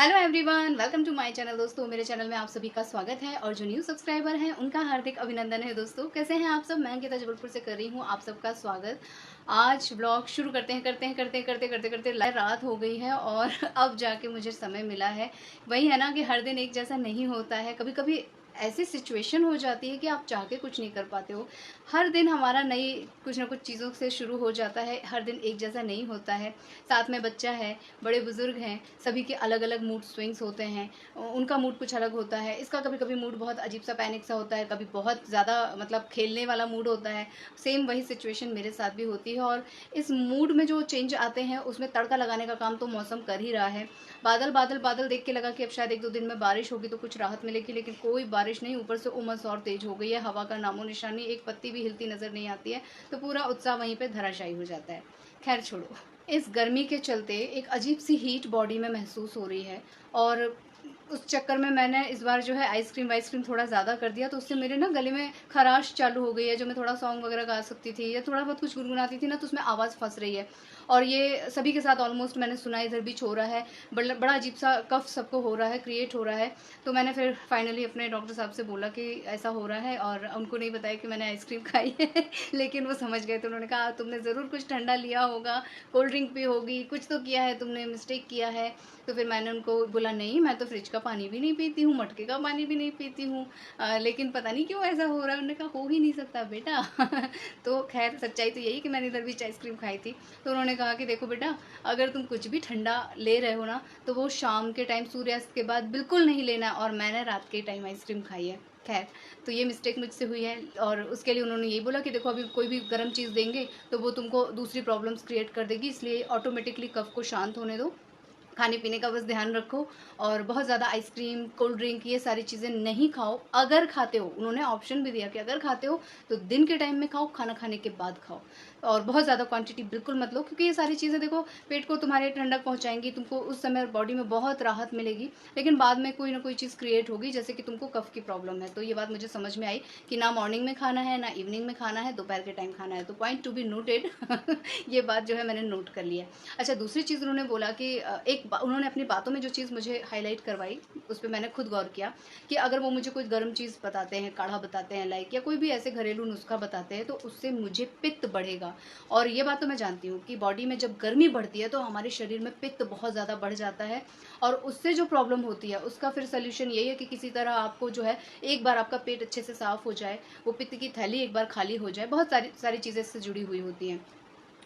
Hello everyone, welcome to my channel. दोस्तों, मेरे channel में आप सभी का स्वागत है और जो न्यू सब्सक्राइबर हैं उनका हार्दिक अभिनंदन है। दोस्तों, कैसे हैं आप सब? मैं अंकिता जबलपुर से कर रही हूँ आप सबका स्वागत। आज व्लॉग शुरू करते रात हो गई है और अब जाके मुझे समय मिला है। वही है ना कि हर दिन एक जैसा नहीं होता है। कभी कभी ऐसी सिचुएशन हो जाती है कि आप चाह के कुछ नहीं कर पाते हो। हर दिन हमारा नई कुछ ना कुछ चीज़ों से शुरू हो जाता है। हर दिन एक जैसा नहीं होता है। साथ में बच्चा है, बड़े बुजुर्ग हैं, सभी के अलग अलग मूड स्विंग्स होते हैं। उनका मूड कुछ अलग होता है। इसका कभी कभी मूड बहुत अजीब सा पैनिक सा होता है, कभी बहुत ज़्यादा मतलब खेलने वाला मूड होता है। सेम वही सिचुएशन मेरे साथ भी होती है। और इस मूड में जो चेंज आते हैं उसमें तड़का लगाने का काम तो मौसम कर ही रहा है। बादल बादल बादल देख के लगा कि अब शायद एक दो दिन में बारिश होगी तो कुछ राहत मिलेगी, लेकिन कोई बारिश नहीं। ऊपर से उमस और तेज हो गई है। हवा का नामो निशानी, एक पत्ती भी हिलती नजर नहीं आती है। तो पूरा उत्साह वहीं पे धराशायी हो जाता है। खैर छोड़ो। इस गर्मी के चलते एक अजीब सी हीट बॉडी में महसूस हो रही है। और उस चक्कर में मैंने इस बार जो है आइसक्रीम वाइसक्रीम थोड़ा ज़्यादा कर दिया, तो उससे मेरे ना गले में खराश चालू हो गई है। जो मैं थोड़ा सॉन्ग वगैरह गा सकती थी या थोड़ा बहुत कुछ गुनगुनाती थी ना, तो उसमें आवाज़ फंस रही है। और ये सभी के साथ ऑलमोस्ट मैंने सुना, इधर भी हो रहा है। बड़ा अजीब सा कफ सबको हो रहा है, क्रिएट हो रहा है। तो मैंने फिर फाइनली अपने डॉक्टर साहब से बोला कि ऐसा हो रहा है, और उनको नहीं बताया कि मैंने आइसक्रीम खाई है लेकिन वो समझ गए। तो उन्होंने कहा तुमने ज़रूर कुछ ठंडा लिया होगा, कोल्ड ड्रिंक पी होगी, कुछ तो किया है तुमने, मिस्टेक किया है। तो फिर मैंने उनको बोला नहीं, मैं तो फ्रिज का पानी भी नहीं पीती हूँ, मटके का पानी भी नहीं पीती हूँ, लेकिन पता नहीं क्यों ऐसा हो रहा है। उन्होंने कहा हो ही नहीं सकता बेटा तो खैर सच्चाई तो यही कि मैंने इधर भी आइसक्रीम खाई थी। तो उन्होंने कहा कि देखो बेटा, अगर तुम कुछ भी ठंडा ले रहे हो ना, तो वो शाम के टाइम सूर्यास्त के बाद बिल्कुल नहीं लेना। और मैंने रात के टाइम आइसक्रीम खाई है। खैर, तो ये मिस्टेक मुझसे हुई है। और उसके लिए उन्होंने यही बोला कि देखो, अभी कोई भी गर्म चीज़ देंगे तो वो तुमको दूसरी प्रॉब्लम्स क्रिएट कर देगी, इसलिए ऑटोमेटिकली कफ को शांत होने दो। खाने पीने का बस ध्यान रखो, और बहुत ज़्यादा आइसक्रीम, कोल्ड ड्रिंक, ये सारी चीज़ें नहीं खाओ। अगर खाते हो, उन्होंने ऑप्शन भी दिया कि अगर खाते हो तो दिन के टाइम में खाओ, खाना खाने के बाद खाओ। और बहुत ज़्यादा क्वांटिटी बिल्कुल मत लो, क्योंकि ये सारी चीज़ें देखो पेट को तुम्हारे ठंडक पहुंचाएंगी, तुमको उस समय बॉडी में बहुत राहत मिलेगी, लेकिन बाद में कोई ना कोई चीज़ क्रिएट होगी, जैसे कि तुमको कफ की प्रॉब्लम है। तो ये बात मुझे समझ में आई कि ना मॉर्निंग में खाना है, ना इवनिंग में खाना है, दोपहर के टाइम खाना है। तो पॉइंट टू बी नोटेड ये बात जो है मैंने नोट कर लिया। अच्छा, दूसरी चीज़ उन्होंने बोला कि उन्होंने अपनी बातों में जो चीज़ मुझे हाईलाइट करवाई, उस पर मैंने खुद गौर किया कि अगर वो मुझे कोई गर्म चीज़ बताते हैं, काढ़ा बताते हैं लाइक, या कोई भी ऐसे घरेलू नुस्खा बताते हैं, तो उससे मुझे पित्त बढ़ेगा। और ये बात तो मैं जानती हूँ कि बॉडी में जब गर्मी बढ़ती है तो हमारे शरीर में पित्त बहुत ज़्यादा बढ़ जाता है। और उससे जो प्रॉब्लम होती है उसका फिर सोल्यूशन यही है कि किसी तरह आपको जो है, एक बार आपका पेट अच्छे से साफ हो जाए, वो पित्त की थैली एक बार खाली हो जाए। बहुत सारी सारी चीज़ें इससे जुड़ी हुई होती हैं।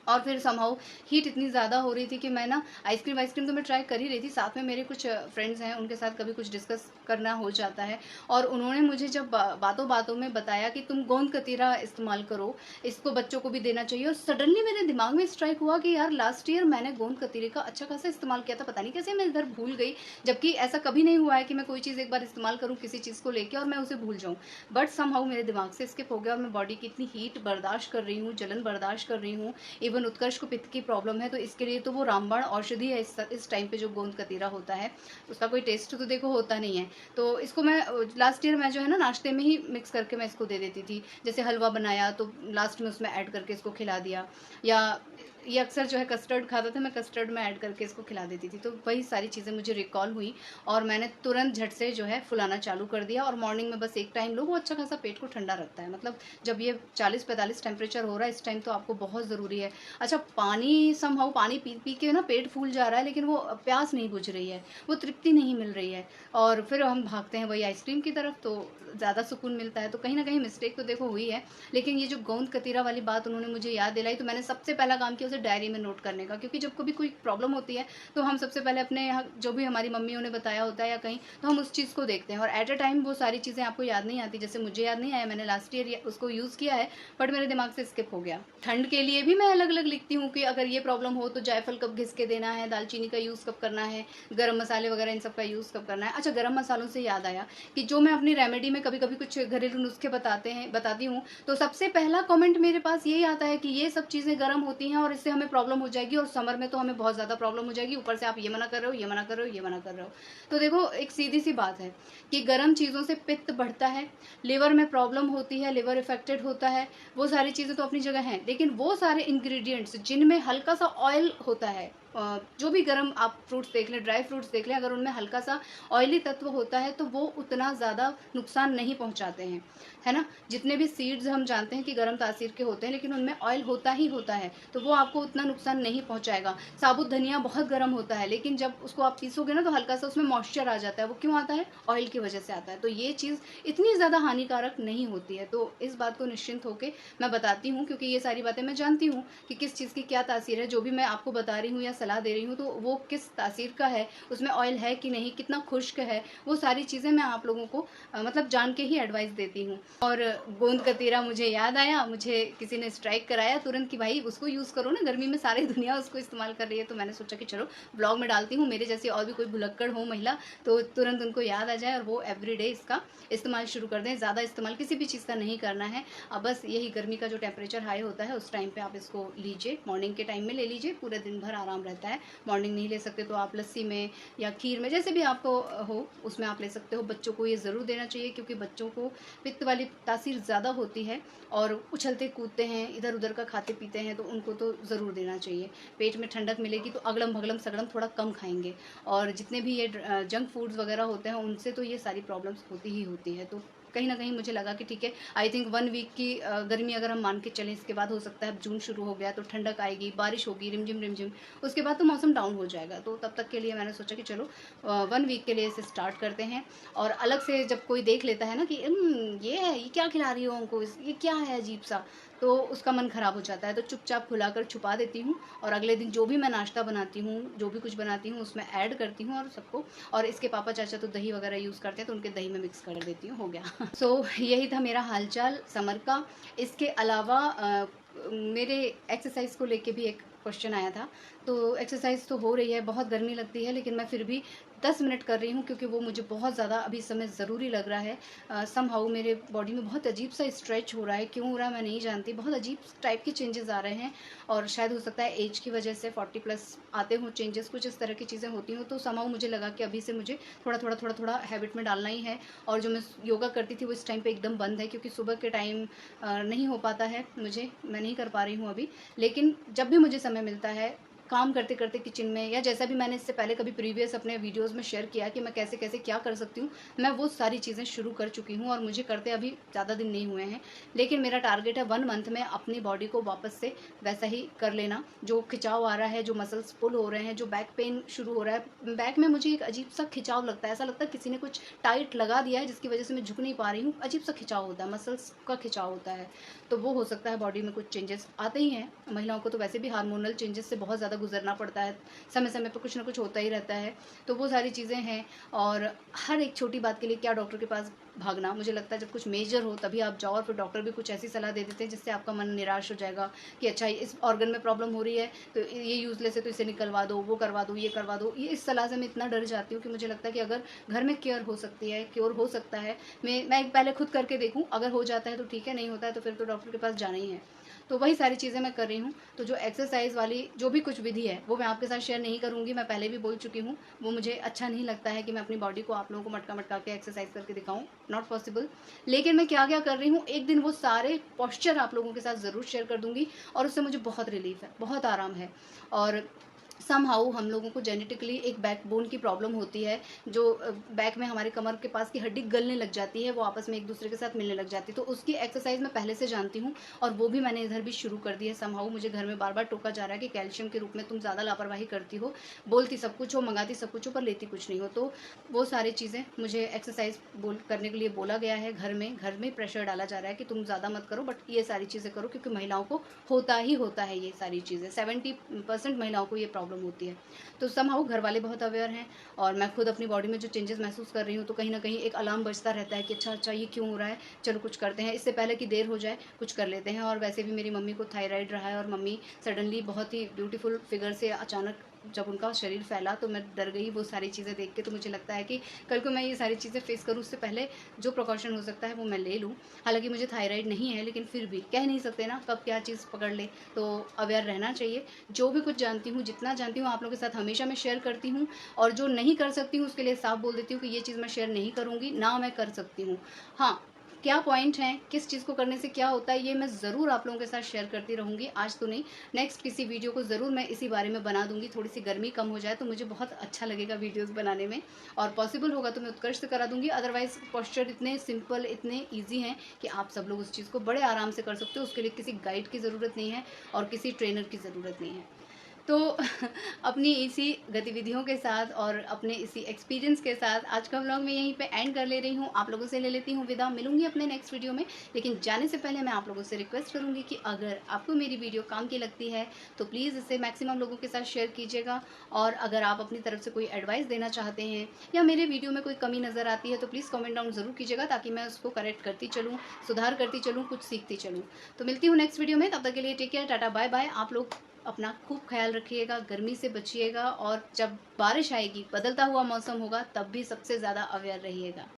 और फिर समहाउ हीट इतनी ज़्यादा हो रही थी कि मैं ना आइसक्रीम वाइसक्रीम तो मैं ट्राई कर ही रही थी, साथ में मेरे कुछ फ्रेंड्स हैं, उनके साथ कभी कुछ डिस्कस करना हो जाता है। और उन्होंने मुझे जब बातों बातों में बताया कि तुम गोंद कतीरा इस्तेमाल करो, इसको बच्चों को भी देना चाहिए। और सडनली मेरे दिमाग में स्ट्राइक हुआ कि यार, लास्ट ईयर मैंने गोंद कतीरे का अच्छा खासा इस्तेमाल किया था, पता नहीं कैसे मैं इधर भूल गई। जबकि ऐसा कभी नहीं हुआ है कि मैं कोई चीज़ एक बार इस्तेमाल करूँ किसी चीज़ को लेकर और मैं उसे भूल जाऊँ। बट समहाउ मेरे दिमाग से स्किप हो गया, और मैं बॉडी की इतनी हीट बर्दाश्त कर रही हूँ, जलन बर्दाश्त कर रही हूँ। इवन उत्कर्ष को पित्त की प्रॉब्लम है, तो इसके लिए तो वो रामबाण औषधि है। इस टाइम पे जो गोंद कतीरा होता है उसका कोई टेस्ट तो देखो होता नहीं है। तो इसको मैं लास्ट ईयर मैं जो है ना, नाश्ते में ही मिक्स करके मैं इसको दे देती थी। जैसे हलवा बनाया तो लास्ट में उसमें ऐड करके इसको खिला दिया, या ये अक्सर जो है कस्टर्ड खाता था, मैं कस्टर्ड में ऐड करके इसको खिला देती थी। तो वही सारी चीज़ें मुझे रिकॉल हुई, और मैंने तुरंत झट से जो है फुलाना चालू कर दिया। और मॉर्निंग में बस एक टाइम लो, वो अच्छा खासा पेट को ठंडा रखता है। मतलब जब ये 40-45 टेम्परेचर हो रहा है इस टाइम, तो आपको बहुत ज़रूरी है। अच्छा, पानी समहाउ पानी पी पी के ना पेट फूल जा रहा है, लेकिन वो प्यास नहीं बुझ रही है, वो तृप्ति नहीं मिल रही है। और फिर हम भागते हैं वही आइसक्रीम की तरफ, तो ज़्यादा सुकून मिलता है। तो कहीं ना कहीं मिस्टेक तो देखो हुई है। लेकिन ये जो गोंद कतीरा वाली बात उन्होंने मुझे याद दिलाई, तो मैंने सबसे पहला काम किया उसे डायरी में नोट करने का। क्योंकि जब कभी कोई प्रॉब्लम होती है तो हम सबसे पहले अपने यहाँ जो भी हमारी मम्मियों ने बताया होता है या कहीं, तो हम उस चीज़ को देखते हैं। और एट अ टाइम वो सारी चीज़ें आपको याद नहीं आती। जैसे मुझे याद नहीं आया, मैंने लास्ट ईयर उसको यूज़ किया है, बट मेरे दिमाग से स्किप हो गया। ठंड के लिए भी मैं अलग अलग लिखती हूँ कि अगर ये प्रॉब्लम हो तो जायफल कब घिस के देना है, दालचीनी का यूज़ कब करना है, गरम मसाले वगैरह इन सब का यूज़ कब करना है। अच्छा, गरम मसालों से याद आया कि जो मैं अपनी रेमेडी में कभी कभी कुछ घरेलू नुस्खे बताती हूँ, तो सबसे पहला कमेंट मेरे पास यही आता है कि ये सब चीज़ें गर्म होती हैं और इससे हमें प्रॉब्लम हो जाएगी, और समर में तो हमें बहुत ज़्यादा प्रॉब्लम हो जाएगी, ऊपर से आप ये मना कर रहे हो, ये मना कर रहे हो, ये मना कर रहे हो। तो देखो, एक सीधी सी बात है कि गर्म चीज़ों से पित्त बढ़ता है, लिवर में प्रॉब्लम होती है, लिवर इफेक्टेड होता है। वो सारी चीज़ें तो अपनी जगह हैं, लेकिन वो सारे इंग्रेडिएंट्स जिनमें हल्का सा ऑयल होता है, जो भी गर्म आप फ्रूट्स देख लें, ड्राई फ्रूट्स देख लें, अगर उनमें हल्का सा ऑयली तत्व होता है तो वो उतना ज़्यादा नुकसान नहीं पहुंचाते हैं, है ना। जितने भी सीड्स हम जानते हैं कि गर्म तासीर के होते हैं, लेकिन उनमें ऑयल होता ही होता है, तो वो आपको उतना नुकसान नहीं पहुंचाएगा। साबुत धनिया बहुत गर्म होता है, लेकिन जब उसको आप पीसोगे ना तो हल्का सा उसमें मॉइस्चर आ जाता है। वो क्यों आता है? ऑयल की वजह से आता है। तो ये चीज़ इतनी ज़्यादा हानिकारक नहीं होती है। तो इस बात को निश्चिंत होकर मैं बताती हूँ, क्योंकि ये सारी बातें मैं जानती हूँ कि किस चीज़ की क्या तासीर है। जो भी मैं आपको बता रही हूँ या सलाह दे रही हूँ तो वो किस तासीर का है, उसमें ऑयल है कि नहीं, कितना खुश्क है, वो सारी चीज़ें मैं आप लोगों को मतलब जान के ही एडवाइस देती हूँ। और गोंद कतीरा मुझे याद आया, मुझे किसी ने स्ट्राइक कराया तुरंत कि भाई उसको यूज़ करो ना, गर्मी में सारी दुनिया उसको इस्तेमाल कर रही है। तो मैंने सोचा कि चलो ब्लॉग में डालती हूँ, मेरे जैसी और भी कोई भुलक्कड़ हो महिला तो तुरंत उनको याद आ जाए और वो एवरीडे इसका इस्तेमाल शुरू कर दें। ज़्यादा इस्तेमाल किसी भी चीज़ का नहीं करना है। अब बस यही गर्मी का जो टेम्परेचर हाई होता है उस टाइम पे आप इसको लीजिए, मॉर्निंग के टाइम में ले लीजिए, पूरे दिन भर आराम रहता है। मॉर्निंग नहीं ले सकते तो आप लस्सी में या खीर में, जैसे भी आपको हो उसमें आप ले सकते हो। बच्चों को ये ज़रूर देना चाहिए, क्योंकि बच्चों को पित्त वाली तासीर ज़्यादा होती है और उछलते कूदते हैं, इधर उधर का खाते पीते हैं, तो उनको तो ज़रूर देना चाहिए। पेट में ठंडक मिलेगी तो अगड़म भगड़म सगड़म थोड़ा कम खाएंगे। और जितने भी ये जंक फूड्स वगैरह होते हैं उनसे तो ये सारी प्रॉब्लम्स होती ही होती है। तो कहीं ना कहीं मुझे लगा कि ठीक है, आई थिंक 1 वीक की गर्मी अगर हम मान के चलें, इसके बाद हो सकता है जून शुरू हो गया तो ठंडक आएगी, बारिश होगी रिमझिम रिमझिम, उसके बाद तो मौसम डाउन हो जाएगा। तो तब तक के लिए मैंने सोचा कि चलो 1 वीक के लिए इसे स्टार्ट करते हैं। और अलग से जब कोई देख लेता है ना कि ये है, ये क्या खिला रही हो उनको, ये क्या है अजीब सा, तो उसका मन ख़राब हो जाता है। तो चुपचाप खुलाकर छुपा देती हूँ और अगले दिन जो भी मैं नाश्ता बनाती हूँ, जो भी कुछ बनाती हूँ उसमें ऐड करती हूँ और सबको। और इसके पापा चाचा तो दही वगैरह यूज़ करते हैं तो उनके दही में मिक्स कर देती हूँ, हो गया। सो यही था मेरा हालचाल समर का। इसके अलावा मेरे एक्सरसाइज को लेके भी एक क्वेश्चन आया था। तो एक्सरसाइज तो हो रही है, बहुत गर्मी लगती है, लेकिन मैं फिर भी 10 मिनट कर रही हूँ, क्योंकि वो मुझे बहुत ज़्यादा अभी समय ज़रूरी लग रहा है। समहाउ मेरे बॉडी में बहुत अजीब सा स्ट्रेच हो रहा है, क्यों हो रहा है मैं नहीं जानती, बहुत अजीब टाइप के चेंजेस आ रहे हैं। और शायद हो सकता है एज की वजह से 40+ आते हों चेंजेस, कुछ इस तरह की चीज़ें होती हों। तो समहाउ मुझे लगा कि अभी से मुझे थोड़ा हैबिट में डालना ही है। और जो मैं योगा करती थी वो इस टाइम पे एकदम बंद है, क्योंकि सुबह के टाइम नहीं हो पाता है मुझे, मैं नहीं कर पा रही हूँ अभी। लेकिन जब भी मुझे समय मिलता है काम करते करते किचन में, या जैसा भी मैंने इससे पहले कभी प्रीवियस अपने वीडियोस में शेयर किया कि मैं कैसे कैसे क्या कर सकती हूँ, मैं वो सारी चीज़ें शुरू कर चुकी हूँ। और मुझे करते अभी ज़्यादा दिन नहीं हुए हैं, लेकिन मेरा टारगेट है 1 मंथ में अपनी बॉडी को वापस से वैसा ही कर लेना। जो खिंचाव आ रहा है, जो मसल्स पुल हो रहे हैं, जो बैक पेन शुरू हो रहा है, बैक में मुझे एक अजीब सा खिंचाव लगता है, ऐसा लगता है किसी ने कुछ टाइट लगा दिया है जिसकी वजह से मैं झुक नहीं पा रही हूँ। अजीब सा खिंचाव होता है, मसल्स का खिंचाव होता है। तो वो हो सकता है बॉडी में कुछ चेंजेस आते ही हैं। महिलाओं को तो वैसे भी हार्मोनल चेंजेस से बहुत ज़्यादा गुजरना पड़ता है, समय समय पर कुछ ना कुछ होता ही रहता है। तो वो सारी चीज़ें हैं। और हर एक छोटी बात के लिए क्या डॉक्टर के पास भागना, मुझे लगता है जब कुछ मेजर हो तभी आप जाओ। और फिर डॉक्टर भी कुछ ऐसी सलाह दे देते हैं जिससे आपका मन निराश हो जाएगा कि अच्छा इस ऑर्गन में प्रॉब्लम हो रही है तो ये यूजलेस है तो इसे निकलवा दो, वो करवा दो, ये करवा दो। ये इस सलाह से मैं इतना डर जाती हूँ कि मुझे लगता है कि अगर घर में केयर हो सकती है, क्योर हो सकता है, मैं पहले खुद करके देखूँ, अगर हो जाता है तो ठीक है, नहीं होता है तो फिर तो डॉक्टर के पास जाना ही है। तो वही सारी चीज़ें मैं कर रही हूँ। तो जो एक्सरसाइज वाली जो भी कुछ विधि है वो मैं आपके साथ शेयर नहीं करूँगी, मैं पहले भी बोल चुकी हूँ। वो मुझे अच्छा नहीं लगता है कि मैं अपनी बॉडी को आप लोगों को मटका मटका के एक्सरसाइज करके दिखाऊँ, नॉट पॉसिबल। लेकिन मैं क्या क्या कर रही हूँ, एक दिन वो सारे पॉस्चर आप लोगों के साथ ज़रूर शेयर कर दूँगी। और उससे मुझे बहुत रिलीफ है, बहुत आराम है। और समहाउ हम लोगों को जेनेटिकली एक बैकबोन की प्रॉब्लम होती है, जो बैक में हमारे कमर के पास की हड्डी गलने लग जाती है, वो आपस में एक दूसरे के साथ मिलने लग जाती है। तो उसकी एक्सरसाइज मैं पहले से जानती हूँ और वो भी मैंने इधर भी शुरू कर दी है। समहाउ मुझे घर में बार बार टोका जा रहा है कि कैल्शियम के रूप में तुम ज़्यादा लापरवाही करती हो, बोलती सब कुछ हो, मंगाती सब कुछ हो, पर लेती कुछ नहीं हो। तो वो सारी चीज़ें मुझे एक्सरसाइज करने के लिए बोला गया है। घर में प्रेशर डाला जा रहा है कि तुम ज़्यादा मत करो, बट ये सारी चीज़ें करो, क्योंकि महिलाओं को होता ही होता है ये सारी चीज़ें। 70% महिलाओं को ये प्रॉब्लम होती है। तो समहाउ घर वाले बहुत अवेयर हैं और मैं खुद अपनी बॉडी में जो चेंजेस महसूस कर रही हूँ तो कहीं ना कहीं एक अलार्म बजता रहता है कि अच्छा ये क्यों हो रहा है, चलो कुछ करते हैं, इससे पहले कि देर हो जाए कुछ कर लेते हैं। और वैसे भी मेरी मम्मी को थायराइड रहा है और मम्मी सडनली बहुत ही ब्यूटीफुल फिगर से अचानक जब उनका शरीर फैला तो मैं डर गई वो सारी चीज़ें देख के। तो मुझे लगता है कि कल को मैं ये सारी चीज़ें फेस करूँ उससे पहले जो प्रिकॉशन हो सकता है वो मैं ले लूँ। हालांकि मुझे थायराइड नहीं है, लेकिन फिर भी कह नहीं सकते ना कब क्या चीज़ पकड़ ले, तो अवेयर रहना चाहिए। जो भी कुछ जानती हूँ, जितना जानती हूँ आप लोगों के साथ हमेशा मैं शेयर करती हूँ। और जो नहीं कर सकती हूँ उसके लिए साफ बोल देती हूँ कि ये चीज़ मैं शेयर नहीं करूँगी, ना मैं कर सकती हूँ। हाँ, क्या पॉइंट हैं, किस चीज़ को करने से क्या होता है, ये मैं ज़रूर आप लोगों के साथ शेयर करती रहूँगी। आज तो नहीं, नेक्स्ट किसी वीडियो को ज़रूर मैं इसी बारे में बना दूँगी। थोड़ी सी गर्मी कम हो जाए तो मुझे बहुत अच्छा लगेगा वीडियोज़ बनाने में, और पॉसिबल होगा तो मैं उत्कर्ष से करा दूँगी। अदरवाइज़ पोस्चर इतने सिंपल, इतने ईजी हैं कि आप सब लोग उस चीज़ को बड़े आराम से कर सकते हो। उसके लिए किसी गाइड की ज़रूरत नहीं है और किसी ट्रेनर की ज़रूरत नहीं है। तो अपनी इसी गतिविधियों के साथ और अपने इसी एक्सपीरियंस के साथ आज का व्लॉग मैं यहीं पे एंड कर ले रही हूँ। आप लोगों से ले लेती हूँ विदा। मिलूंगी अपने नेक्स्ट वीडियो में, लेकिन जाने से पहले मैं आप लोगों से रिक्वेस्ट करूँगी कि अगर आपको मेरी वीडियो काम की लगती है तो प्लीज़ इसे मैक्सिमम लोगों के साथ शेयर कीजिएगा। और अगर आप अपनी तरफ से कोई एडवाइस देना चाहते हैं या मेरे वीडियो में कोई कमी नज़र आती है तो प्लीज़ कॉमेंट डाउन ज़रूर कीजिएगा, ताकि मैं उसको करेक्ट करती चलूँ, सुधार करती चलूँ, कुछ सीखती चलूँ। तो मिलती हूँ नेक्स्ट वीडियो में, तब तक के लिए टेक केयर, टाटा बाय बाय। आप लोग अपना खूब ख्याल रखिएगा, गर्मी से बचिएगा, और जब बारिश आएगी, बदलता हुआ मौसम होगा, तब भी सबसे ज़्यादा अवेयर रहिएगा।